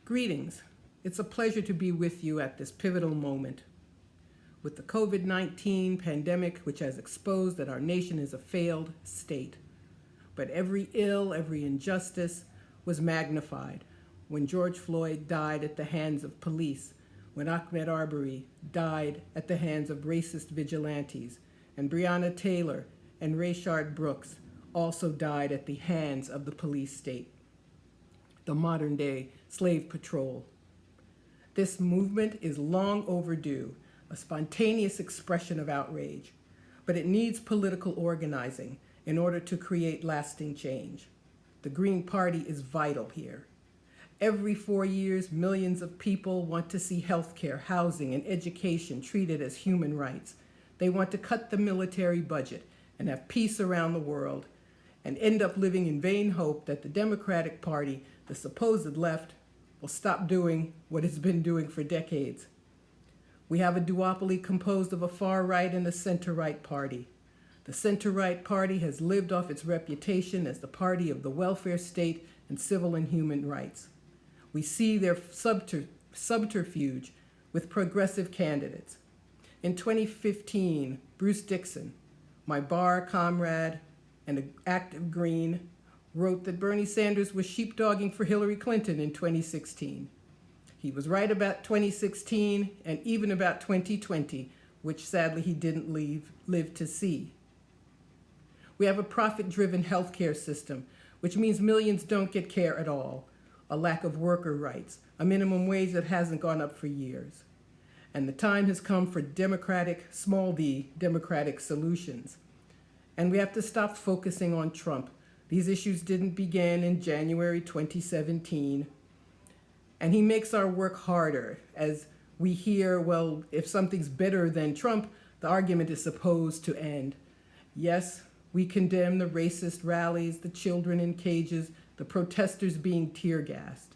Greetings. It's a pleasure to be with you at this pivotal moment. With the COVID-19 pandemic, which has exposed that our nation is a failed state. But every ill, every injustice was magnified when George Floyd died at the hands of police, when Ahmaud Arbery died at the hands of racist vigilantes, and Breonna Taylor and Rayshard Brooks also died at the hands of the police state, the modern-day slave patrol. This movement is long overdue, a spontaneous expression of outrage, but it needs political organizing in order to create lasting change. The Green Party is vital here. Every 4 years, millions of people want to see healthcare, housing, and education treated as human rights. They want to cut the military budget and have peace around the world, and end up living in vain hope that the Democratic Party, the supposed left, will stop doing what it's been doing for decades. We have a duopoly composed of a far-right and a center-right party. The center-right party has lived off its reputation as the party of the welfare state and civil and human rights. We see their subterfuge with progressive candidates. In 2015, Bruce Dixon, my bar comrade and an active Green, wrote that Bernie Sanders was sheepdogging for Hillary Clinton in 2016. He was right about 2016 and even about 2020, which sadly he didn't live to see. We have a profit-driven healthcare system, which means millions don't get care at all, a lack of worker rights, a minimum wage that hasn't gone up for years. And the time has come for democratic, small d, democratic solutions. And we have to stop focusing on Trump. These issues didn't begin in January 2017. And he makes our work harder as we hear, well, if something's better than Trump, the argument is supposed to end. Yes, we condemn the racist rallies, the children in cages, the protesters being tear-gassed.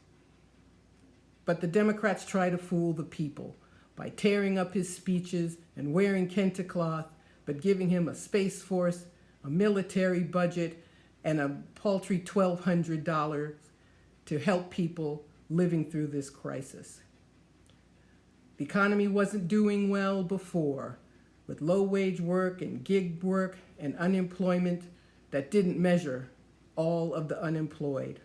But the Democrats try to fool the people by tearing up his speeches and wearing kente cloth, but giving him a space force, a military budget, and a paltry $1,200 to help people living through this crisis. The economy wasn't doing well before, with low-wage work and gig work and unemployment that didn't measure all of the unemployed.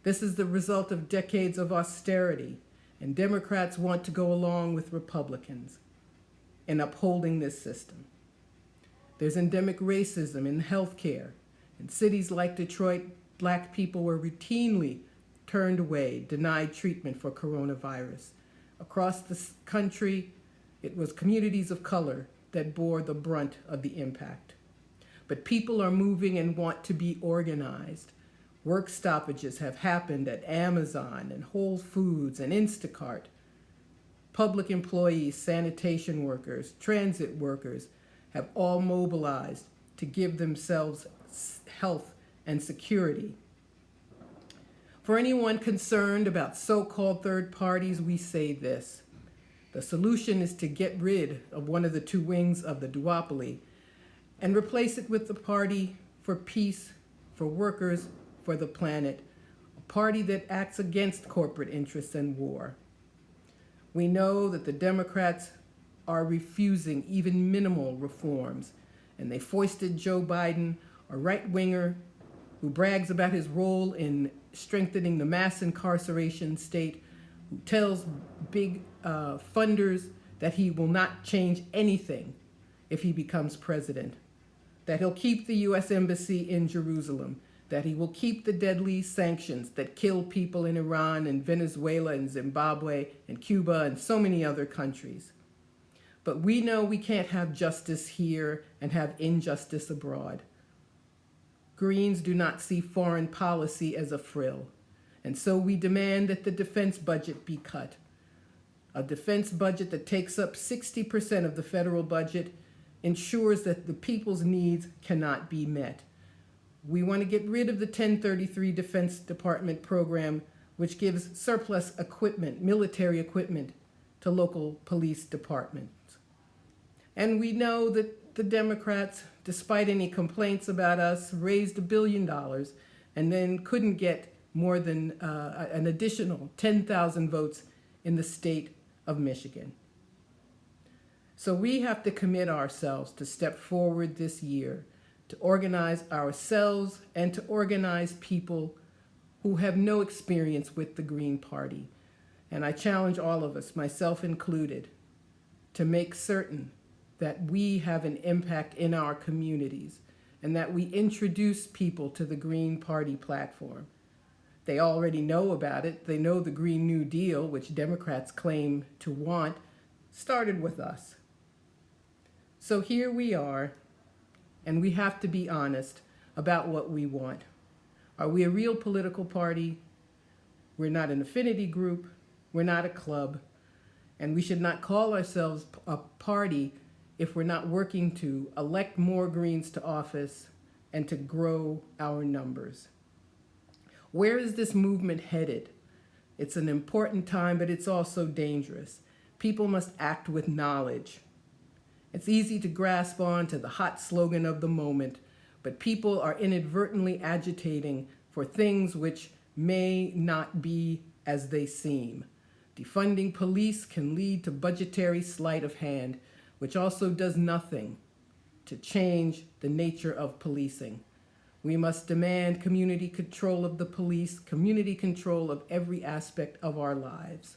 This is the result of decades of austerity, and Democrats want to go along with Republicans in upholding this system. There's endemic racism in healthcare. In cities like Detroit, Black people were routinely turned away, denied treatment for coronavirus. Across the country, it was communities of color that bore the brunt of the impact. But people are moving and want to be organized. Work stoppages have happened at Amazon and Whole Foods and Instacart. Public employees, sanitation workers, transit workers have all mobilized to give themselves health and security. For anyone concerned about so-called third parties, we say this. The solution is to get rid of one of the two wings of the duopoly and replace it with the party for peace, for workers, for the planet, a party that acts against corporate interests and war. We know that the Democrats are refusing even minimal reforms, and they foisted Joe Biden, a right-winger who brags about his role in strengthening the mass incarceration state, who tells big funders that he will not change anything if he becomes president, that he'll keep the U.S. Embassy in Jerusalem, that he will keep the deadly sanctions that kill people in Iran and Venezuela and Zimbabwe and Cuba and so many other countries. But we know we can't have justice here and have injustice abroad. Greens do not see foreign policy as a frill, and so we demand that the defense budget be cut. A defense budget that takes up 60% of the federal budget ensures that the people's needs cannot be met. We want to get rid of the 1033 Defense Department program, which gives surplus equipment, military equipment, to local police departments. And we know that the Democrats, despite any complaints about us, raised $1 billion and then couldn't get more than an additional 10,000 votes in the state of Michigan. So we have to commit ourselves to step forward this year, to organize ourselves and to organize people who have no experience with the Green Party. And I challenge all of us, myself included, to make certain that we have an impact in our communities and that we introduce people to the Green Party platform. They already know about it. They know the Green New Deal, which Democrats claim to want, started with us. So here we are, and we have to be honest about what we want. Are we a real political party? We're not an affinity group. We're not a club. And we should not call ourselves a party if we're not working to elect more Greens to office and to grow our numbers. Where is this movement headed? It's an important time, but it's also dangerous. People must act with knowledge. It's easy to grasp on to the hot slogan of the moment, but people are inadvertently agitating for things which may not be as they seem. Defunding police can lead to budgetary sleight of hand, which also does nothing to change the nature of policing. We must demand community control of the police, community control of every aspect of our lives.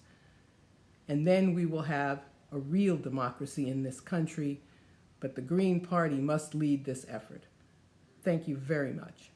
And then we will have a real democracy in this country, but the Green Party must lead this effort. Thank you very much.